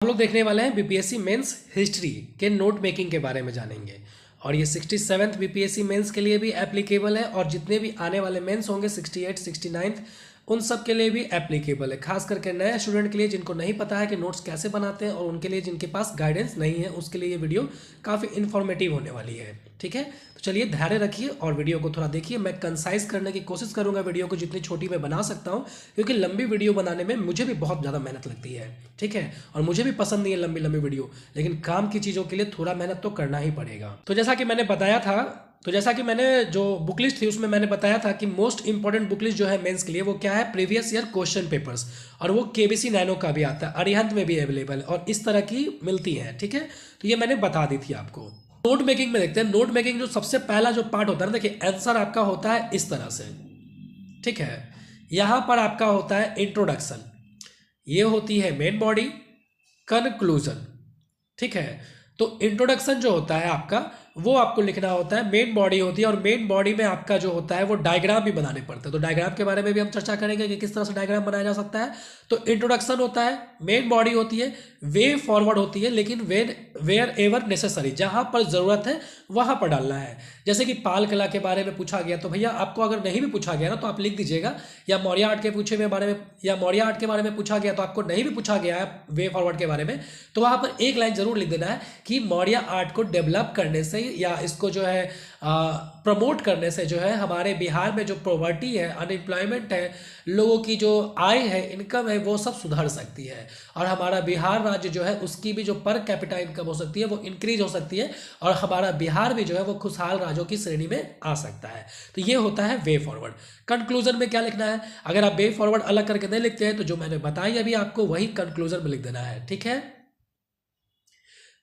लोग देखने वाले हैं बीपीएससी मेंस हिस्ट्री के नोट मेकिंग के बारे में जानेंगे। और ये 67th बीपीएससी मेंस के लिए भी एप्लीकेबल है और जितने भी आने वाले मेंस होंगे 68, 69 उन सब के लिए भी एप्लीकेबल है। खास करके नए स्टूडेंट के लिए जिनको नहीं पता है कि नोट्स कैसे बनाते हैं और उनके लिए जिनके पास गाइडेंस नहीं है उसके लिए ये वीडियो काफ़ी इन्फॉर्मेटिव होने वाली है। ठीक है, तो चलिए धैर्य रखिए और वीडियो को थोड़ा देखिए। मैं कंसाइज करने की कोशिश करूंगा वीडियो को जितनी छोटी मैं बना सकता हूं, क्योंकि लंबी वीडियो बनाने में मुझे भी बहुत ज़्यादा मेहनत लगती है। ठीक है, और मुझे भी पसंद नहीं है लंबी लंबी वीडियो, लेकिन काम की चीज़ों के लिए थोड़ा मेहनत तो करना ही पड़ेगा। तो जैसा कि मैंने जो बुक लिस्ट थी उसमें मैंने बताया था कि मोस्ट इंपॉर्टेंट बुक लिस्ट जो है मेंस के लिए वो क्या है, प्रीवियस ईयर क्वेश्चन पेपर्स, और वो केबीसी नैनो का भी आता है, अरिहंत में भी अवेलेबल है और इस तरह की मिलती है। ठीक है, तो ये मैंने बता दी थी आपको। नोट मेकिंग में देखते हैं। नोट मेकिंग जो सबसे पहला जो पार्ट होता है ना, देखिए आंसर आपका होता है इस तरह से। ठीक है, यहां पर आपका होता है इंट्रोडक्शन, ये होती है मेन बॉडी, कंक्लूजन। ठीक है, तो इंट्रोडक्शन जो होता है आपका वो आपको लिखना होता है, मेन बॉडी होती है और मेन बॉडी में आपका जो होता है वो डायग्राम भी बनाने पड़ते हैं। तो डायग्राम के बारे में भी हम चर्चा करेंगे कि किस तरह से डायग्राम बनाया जा सकता है। तो इंट्रोडक्शन होता है, मेन बॉडी होती है, वे फॉरवर्ड होती है, लेकिन वेयर एवर नेसेसरी, जहां पर जरूरत है वहां पर डालना है। जैसे कि पाल कला के बारे में पूछा गया तो भैया आपको अगर नहीं भी पूछा गया ना तो आप लिख दीजिएगा, या मौर्य आर्ट के मौर्य आर्ट के बारे में पूछा गया तो आपको नहीं भी पूछा गया है वे फॉरवर्ड के बारे में, तो वहां पर एक लाइन जरूर लिख देना है कि मौर्य आर्ट को डेवलप करने से या इसको जो है प्रमोट करने से जो है हमारे बिहार में जो पॉवर्टी है, अनएम्प्लॉयमेंट है, लोगों की जो आय है, इनकम है, वो सब सुधर सकती है और हमारा बिहार राज्य जो है उसकी भी जो पर कैपिटा इनकम हो सकती है वो इंक्रीज हो सकती है और हमारा बिहार भी जो है वो खुशहाल राज्यों की श्रेणी में आ सकता है। तो ये होता है वे फॉरवर्ड। कंक्लूजन में क्या लिखना है, अगर आप वे फॉरवर्ड अलग करके नहीं लिखते हैं तो जो मैंने बताई अभी आपको वही कंक्लूजन में लिख देना है। ठीक है,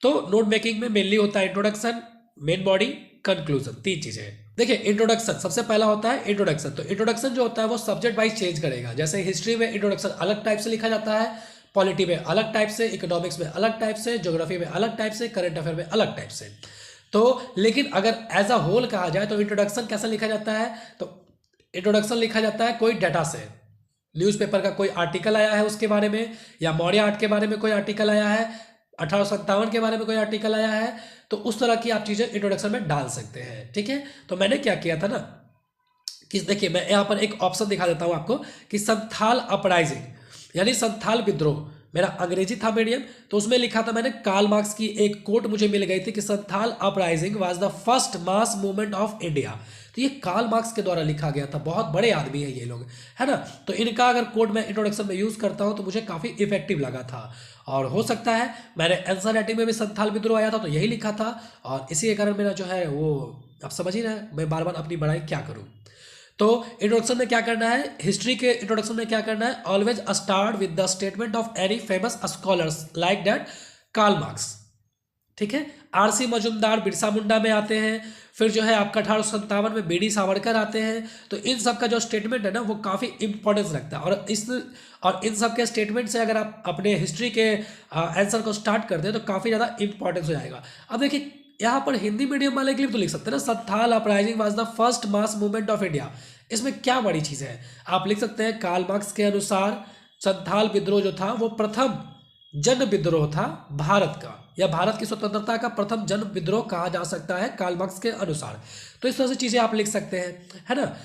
तो नोट मेकिंग में मेनली होता है इंट्रोडक्शन, मेन बॉडी, कंक्लूजन, तीन चीजें। देखिए इंट्रोडक्शन सबसे पहला होता है इंट्रोडक्शन। तो इंट्रोडक्शन जो होता है वो सब्जेक्ट वाइज चेंज करेगा। जैसे हिस्ट्री में इंट्रोडक्शन अलग टाइप से लिखा जाता है, पॉलिटी में अलग टाइप से, इकोनॉमिक्स में अलग टाइप से, ज्योग्राफी में अलग टाइप से, करंट अफेयर में अलग टाइप से। तो लेकिन अगर एज अ होल कहा जाए तो इंट्रोडक्शन कैसे लिखा जाता है, तो इंट्रोडक्शन लिखा जाता है कोई डाटा से, न्यूज़पेपर का कोई आर्टिकल आया है उसके बारे में, या मौर्य आर्ट के बारे में कोई आर्टिकल आया है, 1857 के बारे में कोई आर्टिकल आया है, तो उस तरह की आप चीजें इंट्रोडक्शन में डाल सकते हैं। ठीक है, तो मैंने क्या किया था ना कि देखिए मैं यहाँ पर एक ऑप्शन दिखा देता हूँ आपको कि संथाल अपराइजिंग यानी संथाल विद्रोह, मेरा अंग्रेजी था मीडियम, तो उसमें लिखा था मैंने, कार्ल मार्क्स की एक कोट मुझे मिल गई थी कि Santhal uprising was the first mass movement of India. तो ये कार्ल मार्क्स के द्वारा लिखा गया था, बहुत बड़े आदमी है ये लोग, है ना। तो इनका अगर कोट मैं इंट्रोडक्शन में यूज करता हूं तो मुझे काफी इफेक्टिव लगा था और हो सकता है मैंने आंसर राइटिंग में भी संथाल विद्रोह आया था तो यही लिखा था और इसी के कारण मेरा जो है वो आप समझ ही रहे हैं मैं बार बार अपनी बड़ाई क्या करूं। तो इंट्रोडक्शन में क्या करना है, हिस्ट्री के इंट्रोडक्शन में क्या करना है, always start with the statement of any famous scholars like that Karl Marx. ठीक है, आरसी मजुमदार बिरसा मुंडा में आते हैं, फिर जो है आपका 1857 में बीडी सावरकर आते हैं। तो इन सब का जो स्टेटमेंट है ना वो काफ़ी इंपॉर्टेंस रखता है और इन सब के स्टेटमेंट से अगर आप अपने हिस्ट्री के आंसर को स्टार्ट कर दें तो काफ़ी ज़्यादा इंपॉर्टेंस हो जाएगा। अब देखिए यहाँ पर हिंदी मीडियम वाले के लिए तो लिख सकते हैं ना, Santhal uprising was the first mass movement of India. इसमें क्या बड़ी चीज़ है, आप लिख सकते हैं कार्ल मार्क्स के अनुसार संथाल विद्रोह जो था वो प्रथम जन विद्रोह था भारत का, या भारत की स्वतंत्रता का प्रथम जन विद्रोह कहा जा सकता है कार्ल मार्क्स के अनुसार। तो इस तरह से चीज़ें आप लिख सकते हैं, है ना।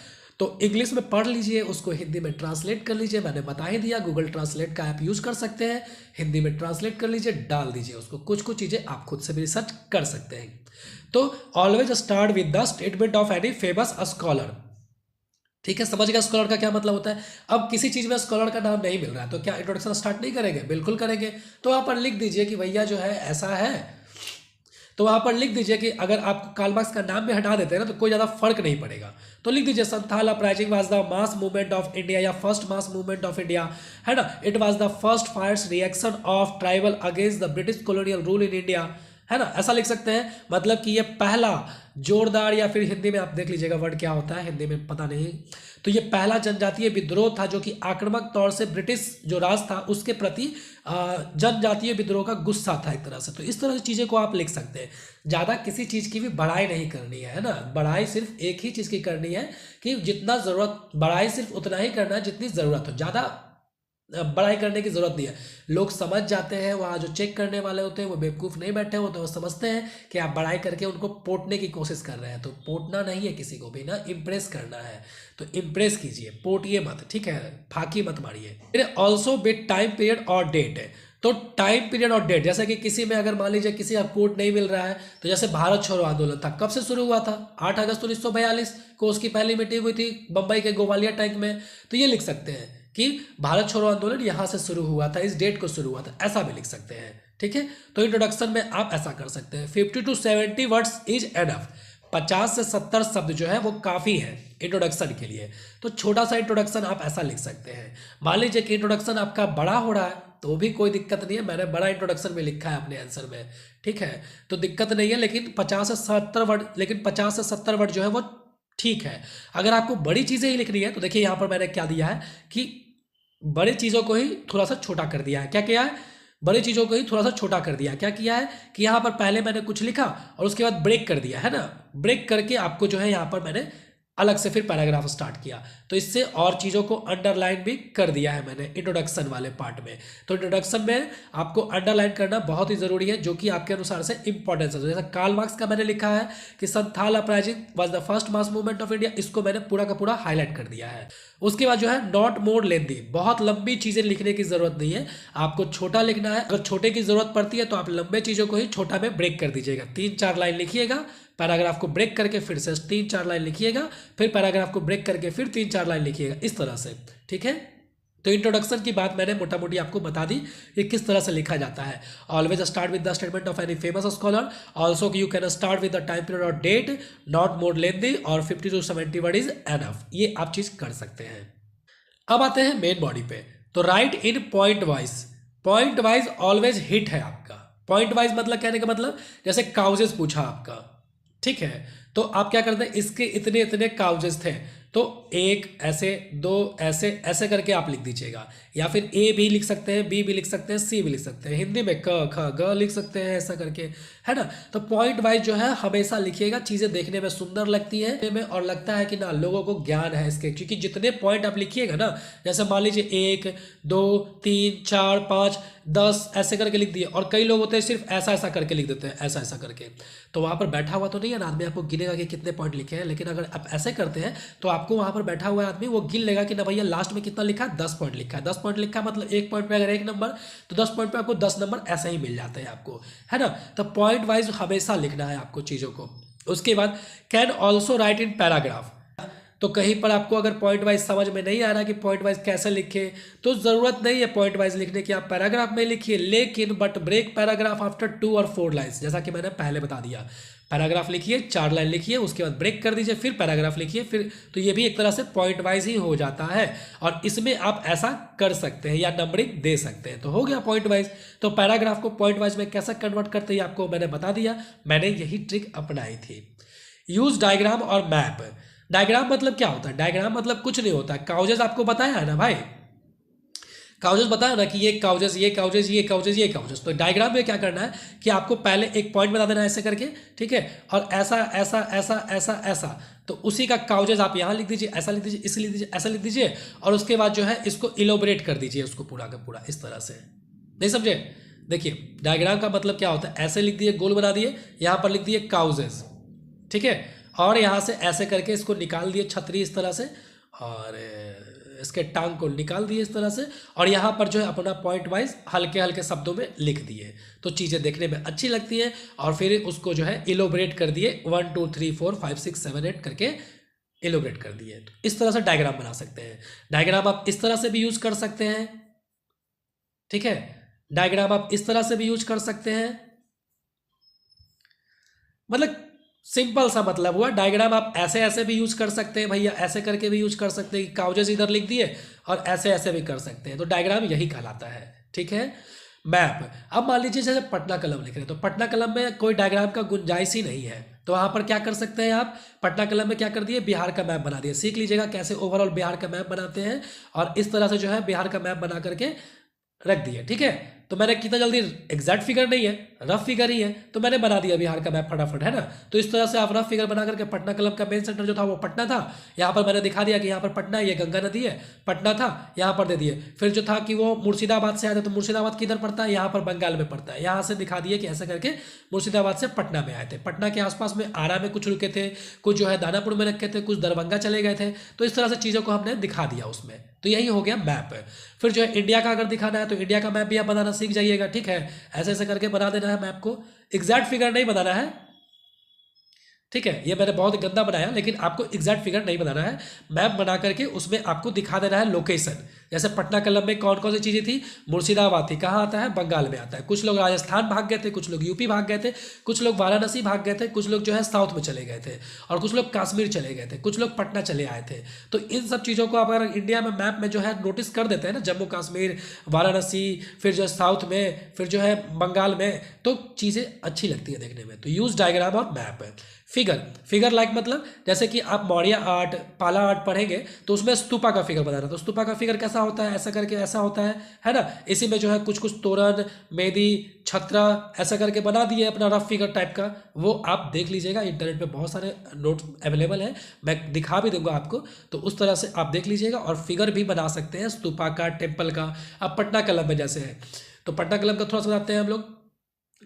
तो इंग्लिश में पढ़ लीजिए, उसको हिंदी में ट्रांसलेट कर लीजिए, मैंने बता ही दिया, गूगल ट्रांसलेट का ऐप यूज़ कर सकते हैं, हिंदी में ट्रांसलेट कर लीजिए, डाल दीजिए उसको, कुछ कुछ चीज़ें आप खुद से भी रिसर्च कर सकते हैं। तो always start with the statement of any famous scholar. ठीक है, समझ गया स्कॉलर का क्या मतलब होता है। अब किसी चीज़ में स्कॉलर का नाम नहीं मिल रहा है तो क्या इंट्रोडक्शन स्टार्ट नहीं करेंगे, बिल्कुल करेंगे। तो वहाँ पर लिख दीजिए कि भैया जो है ऐसा है, तो वहाँ पर लिख दीजिए कि अगर आपको कार्ल मार्क्स का नाम भी हटा देते हैं ना तो कोई ज़्यादा फर्क नहीं पड़ेगा। तो लिख दीजिए Santhal uprising was the mass movement of India या first mass movement of India, है ना। It was the first fires reaction of tribal against the British colonial rule in India, है ना, ऐसा लिख सकते हैं। मतलब कि ये पहला जोरदार, या फिर हिंदी में आप देख लीजिएगा वर्ड क्या होता है, हिंदी में पता नहीं, तो ये पहला जनजातीय विद्रोह था जो कि आक्रामक तौर से ब्रिटिश जो राज था उसके प्रति जनजातीय विद्रोह का गुस्सा था एक तरह से। तो इस तरह की चीज़ें को आप लिख सकते हैं। ज़्यादा किसी चीज़ की भी बड़ाई नहीं करनी है ना, बड़ाई सिर्फ एक ही चीज़ की करनी है कि जितना ज़रूरत, बड़ाई सिर्फ उतना ही करना है जितनी ज़रूरत हो, ज़्यादा बड़ाई करने की ज़रूरत नहीं है। लोग समझ जाते हैं, वहाँ जो चेक करने वाले होते हैं वो बेवकूफ़ नहीं बैठे होते, वो समझते हैं कि आप बड़ाई करके उनको पोटने की कोशिश कर रहे हैं। तो पोटना नहीं है किसी को भी ना, इम्प्रेस करना है। तो इम्प्रेस कीजिए, पोटिए मत, ठीक है, फाकी मत मारिए। फिर ऑल्सो विद टाइम पीरियड और डेट है। तो टाइम पीरियड और डेट, जैसे कि किसी में अगर मान लीजिए किसी का कोर्ट नहीं मिल रहा है, तो जैसे भारत छोड़ो आंदोलन था, कब से शुरू हुआ था? 8 अगस्त 1942 को उसकी पहली मीटिंग हुई थी बम्बई के ग्वालियर टैंक में। तो ये लिख सकते हैं कि भारत छोड़ो आंदोलन यहाँ से शुरू हुआ था, इस डेट को शुरू हुआ था, ऐसा भी लिख सकते हैं, ठीक है। तो इंट्रोडक्शन में आप ऐसा कर सकते हैं। 50 to 70 वर्ड्स इज एनफ। 50 से 70 शब्द जो है वो काफ़ी है इंट्रोडक्शन के लिए। तो छोटा सा इंट्रोडक्शन आप ऐसा लिख सकते हैं। मान लीजिए कि इंट्रोडक्शन आपका बड़ा हो रहा है तो भी कोई दिक्कत नहीं है, मैंने बड़ा इंट्रोडक्शन में लिखा है अपने आंसर में, ठीक है, तो दिक्कत नहीं है। लेकिन 50 से 70 वर्ड, लेकिन 50 से 70 वर्ड जो है वो ठीक है। अगर आपको बड़ी चीज़ें ही लिखनी है तो देखिए यहाँ पर मैंने क्या दिया है कि बड़ी चीज़ों को ही थोड़ा सा छोटा कर दिया है। क्या किया है? बड़ी चीज़ों को ही थोड़ा सा छोटा कर दिया। क्या किया है कि यहाँ पर पहले मैंने कुछ लिखा और उसके बाद ब्रेक कर दिया है ना, ब्रेक करके आपको जो है यहाँ पर मैंने अलग से फिर पैराग्राफ स्टार्ट किया। तो इससे और चीज़ों को अंडरलाइन भी कर दिया है मैंने इंट्रोडक्शन वाले पार्ट में। तो इंट्रोडक्शन में आपको अंडरलाइन करना बहुत ही ज़रूरी है, जो कि आपके अनुसार से इंपॉर्टेंस है। जैसा कार्ल मार्क्स का मैंने लिखा है कि Santhal uprising was the first mass movement of India, इसको मैंने पूरा का पूरा हाईलाइट कर दिया है। उसके बाद जो है नॉट मोर लेंथी, बहुत लंबी चीज़ें लिखने की ज़रूरत नहीं है, आपको छोटा लिखना है। अगर छोटे की ज़रूरत पड़ती है तो आप लंबे चीज़ों को ही छोटा में ब्रेक कर दीजिएगा। 3-4 लाइन लिखिएगा, पैराग्राफ को ब्रेक करके फिर से 3-4 लाइन लिखिएगा, फिर पैराग्राफ को ब्रेक करके फिर 3-4 लाइन लिखिएगा, इस तरह से, ठीक है। तो इंट्रोडक्शन की बात मैंने मोटा मोटी आपको बता दी कि किस तरह से लिखा जाता है। Always start with the statement of any famous scholar, also you can start with the time period और डेट, नॉट मोर लेंथी, और 50 to 70 वर्ड इज एनफ। ये आप चीज़ कर सकते हैं। अब आते हैं मेन बॉडी पे। तो write in point wise, point wise always hit है आपका। पॉइंट वाइज मतलब कहने का मतलब, जैसे काउजेस पूछा आपका, ठीक है, तो आप क्या करते हैं, इसके इतने इतने काउजेस थे, तो एक ऐसे, दो ऐसे, ऐसे करके आप लिख दीजिएगा। या फिर ए भी लिख सकते हैं, बी भी लिख सकते हैं, सी भी लिख सकते हैं, हिंदी में क ख ग लिख सकते हैं, ऐसा करके, है ना। तो पॉइंट वाइज जो है हमेशा लिखिएगा, चीज़ें देखने में सुंदर लगती है में, और लगता है कि ना लोगों को ज्ञान है इसके, क्योंकि जितने पॉइंट आप लिखिएगा ना, जैसे मान लीजिए 1 2 3 4 5 10 ऐसे करके लिख दिए, और कई लोग होते हैं सिर्फ ऐसा ऐसा करके लिख देते हैं, ऐसा ऐसा करके, तो वहाँ पर बैठा हुआ तो नहीं है ना आदमी आपको गिनेगा कि कितने पॉइंट लिखे हैं। लेकिन अगर आप ऐसे करते हैं तो आपको वहाँ पर बैठा हुआ आदमी वो गिन लेगा कि ना भैया लास्ट में कितना लिखा है, 10 पॉइंट लिखा है। 10 पॉइंट लिखा है मतलब एक पॉइंट पे अगर 1 नंबर, तो 10 पॉइंट पे आपको 10 नंबर ऐसे ही मिल जाते हैं आपको, है ना। तो पॉइंट वाइज हमेशा लिखना है आपको चीज़ों को। उसके बाद can also right in paragraph. तो कहीं पर आपको अगर पॉइंट वाइज समझ में नहीं आ रहा कि पॉइंट वाइज कैसे लिखे, तो ज़रूरत नहीं है पॉइंट वाइज लिखने की, आप पैराग्राफ में लिखिए, लेकिन बट ब्रेक पैराग्राफ आफ्टर 2 और 4 लाइन्स, जैसा कि मैंने पहले बता दिया। पैराग्राफ लिखिए, 4 लाइन लिखिए, उसके बाद ब्रेक कर दीजिए, फिर पैराग्राफ लिखिए, फिर, तो ये भी एक तरह से पॉइंट वाइज ही हो जाता है। और इसमें आप ऐसा कर सकते हैं या नंबरिंग दे सकते हैं, तो हो गया पॉइंट वाइज। तो पैराग्राफ को पॉइंट वाइज में कैसे कन्वर्ट करते हैं आपको मैंने बता दिया, मैंने यही ट्रिक अपनाई थी। यूज डायग्राम और मैप। डायग्राम मतलब क्या होता है? डायग्राम मतलब कुछ नहीं होता है, काउजेस आपको बताया है ना भाई, काउजेस बताया ना कि ये काउजेस, ये काउजेस, ये काउजेस, ये काउजेस। तो डायग्राम में क्या करना है कि आपको पहले एक पॉइंट बता देना है ऐसे करके, ठीक है, और ऐसा ऐसा ऐसा ऐसा ऐसा, तो उसी का काउजेस आप यहाँ लिख दीजिए, ऐसा लिख दीजिए, इसे लिख दीजिए, ऐसा लिख दीजिए, और उसके बाद जो है इसको इलोबरेट कर दीजिए उसको पूरा का पूरा इस तरह से। नहीं समझे? देखिए डायग्राम का मतलब क्या होता है, ऐसे लिख दिए, गोल बना दिए, यहाँ पर लिख दिए काउजेस, ठीक है, और यहाँ से ऐसे करके इसको निकाल दिए छतरी इस तरह से, और इसके टांग को निकाल दिए इस तरह से, और यहाँ पर जो है अपना पॉइंट वाइज हल्के हल्के शब्दों में लिख दिए, तो चीज़ें देखने में अच्छी लगती है। और फिर उसको जो है इलोबरेट कर दिए, 1 2 3 4 5 6 7 8 करके इलोबरेट कर दिए। तो इस तरह से डायग्राम बना सकते हैं। डायग्राम आप इस तरह से भी यूज कर सकते हैं, ठीक है, डायग्राम आप इस तरह से भी यूज कर सकते हैं, मतलब सिंपल सा मतलब हुआ। डायग्राम आप ऐसे ऐसे भी यूज कर सकते हैं भैया, ऐसे करके भी यूज कर सकते हैं कि काउजेस इधर लिख दिए, और ऐसे ऐसे भी कर सकते हैं, तो डायग्राम यही कहलाता है, ठीक है। मैप, अब मान लीजिए जैसे पटना कलम लिख रहे हैं, तो पटना कलम में कोई डायग्राम का गुंजाइश ही नहीं है, तो वहाँ पर क्या कर सकते हैं आप, पटना कलम में क्या कर दिए, बिहार का मैप बना दिया। सीख लीजिएगा कैसे ओवरऑल बिहार का मैप बनाते हैं, और इस तरह से जो है बिहार का मैप बना करके रख दिए, ठीक है। तो मैंने कितना जल्दी, एग्जैक्ट फिगर नहीं है, रफ फिगर ही है, तो मैंने बना दिया बिहार का मैप फटाफट, है ना। तो इस तरह से आप रफ फिगर बना करके, पटना क्लब का मेन सेंटर जो था वो पटना था, यहाँ पर मैंने दिखा दिया कि यहाँ पर पटना है, ये गंगा नदी है, पटना था, यहाँ पर दे दिए। फिर जो था कि वो मुर्शिदाबाद से आए थे, तो मुर्शिदाबाद किधर पड़ता है, यहाँ पर बंगाल में पड़ता है, यहाँ से दिखा दिए कि ऐसा करके मुर्शिदाबाद से पटना में आए थे, पटना के आसपास में आरा में कुछ रुके थे, कुछ जो है दानापुर में रखे थे, कुछ दरभंगा चले गए थे। तो इस तरह से चीज़ों को हमने दिखा दिया उसमें। तो यही हो गया मैप। फिर जो है इंडिया का अगर दिखाना है तो इंडिया का मैप भी आप बनाना सीख जाइएगा, ठीक है। ऐसे ऐसे करके बना देना है मैप को, एग्जैक्ट फिगर नहीं बनाना है, ठीक है। ये मैंने बहुत गंदा बनाया, लेकिन आपको एग्जैक्ट फिगर नहीं बनाना है। मैप बना करके उसमें आपको दिखा देना है लोकेशन। जैसे पटना क्लब में कौन कौन सी चीज़ें थी, मुर्शिदाबाद थी, कहाँ आता है, बंगाल में आता है। कुछ लोग राजस्थान भाग गए थे, कुछ लोग यूपी भाग गए थे, कुछ लोग वाराणसी भाग गए थे, कुछ लोग जो है साउथ में चले गए थे, और कुछ लोग कश्मीर चले गए थे, कुछ लोग पटना चले आए थे। तो इन सब चीज़ों को आप अगर इंडिया में मैप में जो है नोटिस कर देते हैं ना, जम्मू कश्मीर, वाराणसी, फिर जो है साउथ में, फिर जो है बंगाल में, तो चीज़ें अच्छी लगती है देखने में। तो यूज डायग्राम और मैप है। फिगर लाइक मतलब जैसे कि आप मौर्य आर्ट, पाला आर्ट पढ़ेंगे तो उसमें स्तूपा का फिगर बनाना, तो स्तूपा का फिगर कैसा होता है, ऐसा करके ऐसा होता है ना। इसी में जो है कुछ कुछ तोरण, मेदी, छत्रा ऐसा करके बना दिए अपना रफ फिगर टाइप का। वो आप देख लीजिएगा, इंटरनेट पे बहुत सारे नोट्स अवेलेबल हैं, मैं दिखा भी दूंगा आपको। तो उस तरह से आप देख लीजिएगा, और फिगर भी बना सकते हैं स्तूपा का, टेम्पल का। अब पटना क्लब में जैसे है, तो पटना क्लब का थोड़ा सा बताते हैं हम लोग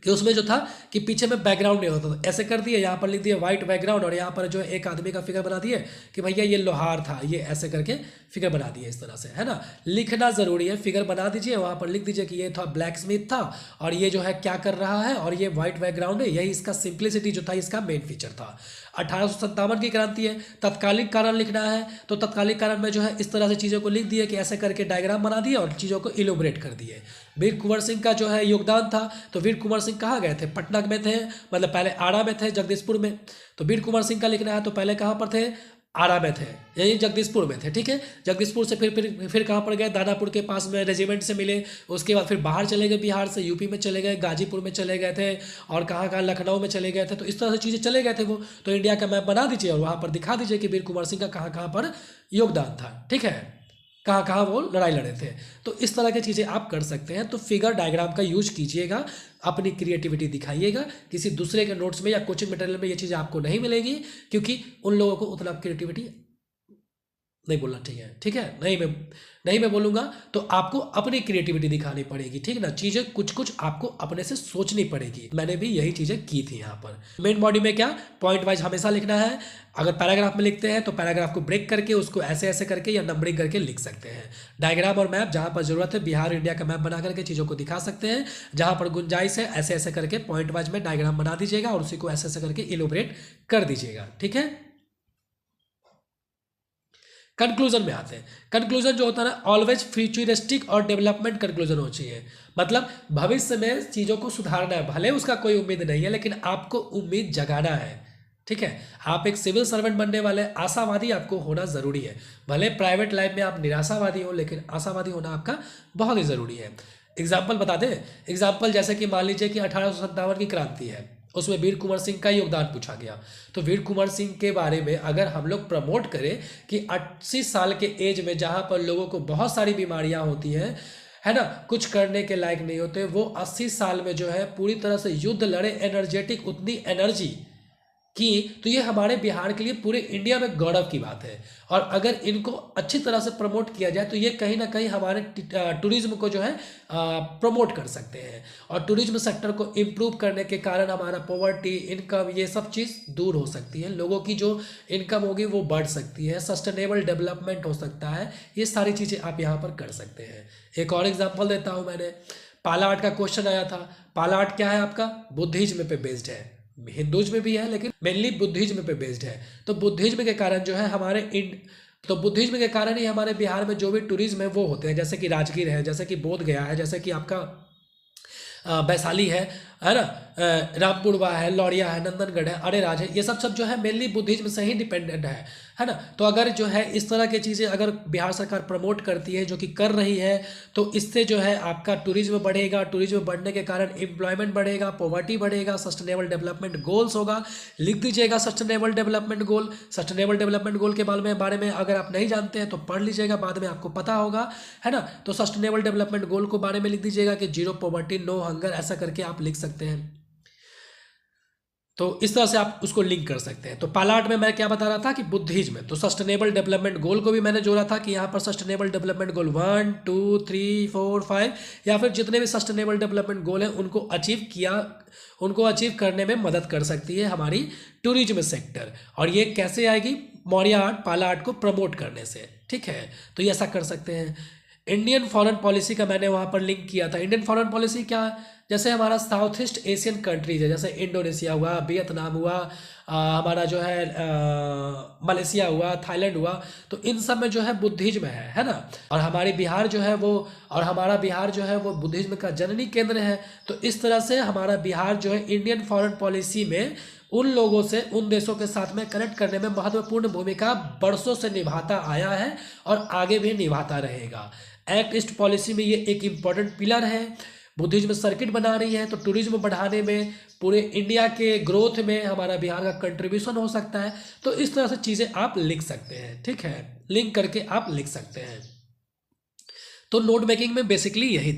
कि उसमें जो था कि पीछे में बैकग्राउंड नहीं होता, तो ऐसे कर दिए, यहाँ पर लिख दिए वाइट बैकग्राउंड, और यहाँ पर जो है एक आदमी का फिगर बना दिए कि भैया ये लोहार था, ये ऐसे करके फिगर बना दिए इस तरह से, है ना। लिखना ज़रूरी है, फिगर बना दीजिए, वहाँ पर लिख दीजिए कि ये था ब्लैक स्मिथ था, और ये जो है क्या कर रहा है, और ये वाइट बैकग्राउंड है। यही इसका सिंप्लिसिटी जो था, इसका मेन फीचर था। 1857 की क्रांति है, तत्कालिक कारण लिखना है, तो तत्कालिक कारण में जो है इस तरह से चीज़ों को लिख दिए कि ऐसे करके डायग्राम बना दिए और चीज़ों को इलोबरेट कर दिए। वीर कुंवर सिंह का जो है योगदान था, तो वीर कुंवर सिंह कहाँ गए थे, पटना में थे, मतलब पहले आरा में थे, जगदीशपुर में। तो वीर कुंवर सिंह का लिखना है तो पहले कहाँ पर थे, आरा में थे, यही जगदीशपुर में थे, ठीक है। जगदीशपुर से फिर कहाँ पर गए, दानापुर के पास में रेजिमेंट से मिले। उसके बाद फिर बाहर चले गए, बिहार से यूपी में चले गए, गाजीपुर में चले गए थे, और कहाँ कहाँ लखनऊ में चले गए थे। तो इस तरह से चीज़ें चले गए थे वो। तो इंडिया का मैप बना दीजिए और वहाँ पर दिखा दीजिए कि वीर कुंवर सिंह का कहाँ कहाँ पर योगदान था, ठीक है, कहाँ कहाँ वो लड़ाई लड़े थे। तो इस तरह की चीज़ें आप कर सकते हैं। तो फिगर डायग्राम का यूज कीजिएगा, अपनी क्रिएटिविटी दिखाइएगा। किसी दूसरे के नोट्स में या कोचिंग मटेरियल में ये चीज़ें आपको नहीं मिलेगी, क्योंकि उन लोगों को उतना क्रिएटिविटी नहीं बोलना चाहिए, ठीक है। नहीं मैं बोलूँगा, तो आपको अपनी क्रिएटिविटी दिखानी पड़ेगी, ठीक है ना। चीज़ें कुछ कुछ आपको अपने से सोचनी पड़ेगी। मैंने भी यही चीज़ें की थी यहाँ पर। मेन बॉडी में क्या, पॉइंट वाइज हमेशा लिखना है। अगर पैराग्राफ में लिखते हैं तो पैराग्राफ को ब्रेक करके उसको ऐसे ऐसे करके या नंबरिंग करके लिख सकते हैं। डायग्राम और मैप जहाँ पर जरूरत है, बिहार इंडिया का मैप बना करके चीज़ों को दिखा सकते हैं। जहाँ पर गुंजाइश है, ऐसे ऐसे करके पॉइंट वाइज में डायग्राम बना दीजिएगा और उसी को ऐसे ऐसे करके इलोबरेट कर दीजिएगा, ठीक है। कंक्लूजन में आते हैं। कंक्लूजन जो होता है ना, ऑलवेज फ्यूचरिस्टिक और डेवलपमेंट कंक्लूजन हो चाहिए। मतलब भविष्य में चीज़ों को सुधारना है, भले उसका कोई उम्मीद नहीं है, लेकिन आपको उम्मीद जगाना है, ठीक है। आप एक सिविल सर्वेंट बनने वाले, आशावादी आपको होना ज़रूरी है। भले प्राइवेट लाइफ में आप निराशावादी हो, लेकिन आशावादी होना आपका बहुत ही ज़रूरी है। एग्जाम्पल बता दें, एग्जाम्पल जैसे कि मान लीजिए कि 1857 की क्रांति है, उसमें वीर कुंवर सिंह का योगदान पूछा गया। तो वीर कुंवर सिंह के बारे में अगर हम लोग प्रमोट करें कि 80 साल के एज में जहाँ पर लोगों को बहुत सारी बीमारियाँ होती हैं, है ना, कुछ करने के लायक नहीं होते, वो 80 साल में जो है पूरी तरह से युद्ध लड़े, एनर्जेटिक, उतनी एनर्जी की, तो ये हमारे बिहार के लिए पूरे इंडिया में गौरव की बात है। और अगर इनको अच्छी तरह से प्रमोट किया जाए तो ये कहीं ना कहीं हमारे टूरिज्म को जो है प्रमोट कर सकते हैं। और टूरिज्म सेक्टर को इम्प्रूव करने के कारण हमारा पॉवर्टी, इनकम, ये सब चीज़ दूर हो सकती है। लोगों की जो इनकम होगी वो बढ़ सकती है, सस्टेनेबल डेवलपमेंट हो सकता है। ये सारी चीज़ें आप यहाँ पर कर सकते हैं। एक और एग्जाम्पल देता हूँ मैंने, पाला आर्ट का क्वेश्चन आया था। पाला आर्ट क्या है आपका, बुद्धिज्म पे बेस्ड है, हिंदुइज्म में भी है लेकिन मेनली बुद्धिज्म पे बेस्ड है। तो बुद्धिज्म के कारण जो है तो बुद्धिज्म के कारण ही हमारे बिहार में जो भी टूरिज्म है वो होते हैं, जैसे कि राजगीर है, जैसे कि बोध गया है, जैसे कि आपका वैशाली है, है ना, रामपुरवा है, लौरिया है, नंदनगढ़ है, अरेराज है, ये सब सब जो है मेनली बुद्धिज्म से ही डिपेंडेंट है ना। तो अगर जो है इस तरह की चीज़ें अगर बिहार सरकार प्रमोट करती है, जो कि कर रही है, तो इससे जो है आपका टूरिज्म बढ़ेगा, टूरिज्म बढ़ने के कारण एम्प्लॉयमेंट बढ़ेगा, पॉवर्टी बढ़ेगा, सस्टेनेबल डेवलपमेंट गोल्स होगा। लिख दीजिएगा sustainable development goal. Sustainable development goal के बारे में अगर आप नहीं जानते हैं तो पढ़ लीजिएगा, बाद में आपको पता होगा, है ना। तो सस्टेनेबल डेवलपमेंट गोल को बारे में लिख दीजिएगा कि जीरो पॉवर्टी, नो हंगर, ऐसा करके आप लिख सकते हैं। तो इस तरह से आप उसको लिंक कर सकते हैं। तो पहला आर्ट में मैं क्या बता रहा था कि बुद्धिज्म, तो सस्टेनेबल डेवलपमेंट गोल को भी मैंने जोड़ा था कि यहाँ पर सस्टेनेबल डेवलपमेंट गोल 1 2 3 4 5 या फिर जितने भी सस्टेनेबल डेवलपमेंट गोल हैं उनको अचीव करने में मदद कर सकती है हमारी टूरिज्म सेक्टर। और ये कैसे आएगी? मौर्य आर्ट, पाला आर्ट को प्रमोट करने से, ठीक है। तो ये ऐसा कर सकते हैं। इंडियन फॉरेन पॉलिसी का मैंने वहाँ पर लिंक किया था। इंडियन फॉरेन पॉलिसी क्या है? जैसे हमारा साउथ ईस्ट एशियन कंट्रीज है, जैसे इंडोनेशिया हुआ, वियतनाम हुआ, हमारा जो है मलेशिया हुआ, थाईलैंड हुआ, तो इन सब में जो है बुद्धिज्म है ना। और हमारी बिहार जो है हमारा बिहार जो है वो बुद्धिज्म का जननी केंद्र है। तो इस तरह से हमारा बिहार जो है इंडियन फॉरेन पॉलिसी में उन लोगों से, उन देशों के साथ में कनेक्ट करने में महत्वपूर्ण भूमिका बरसों से निभाता आया है और आगे भी निभाता रहेगा। एक्ट ईस्ट पॉलिसी में ये एक इम्पॉर्टेंट पिलर है। बुद्धिज्म सर्किट बना रही है, तो टूरिज्म बढ़ाने में, पूरे इंडिया के ग्रोथ में हमारा बिहार का कंट्रीब्यूशन हो सकता है। तो इस तरह से चीज़ें आप लिख सकते हैं, ठीक है, लिंक करके आप लिख सकते हैं। तो नोट मेकिंग में बेसिकली यही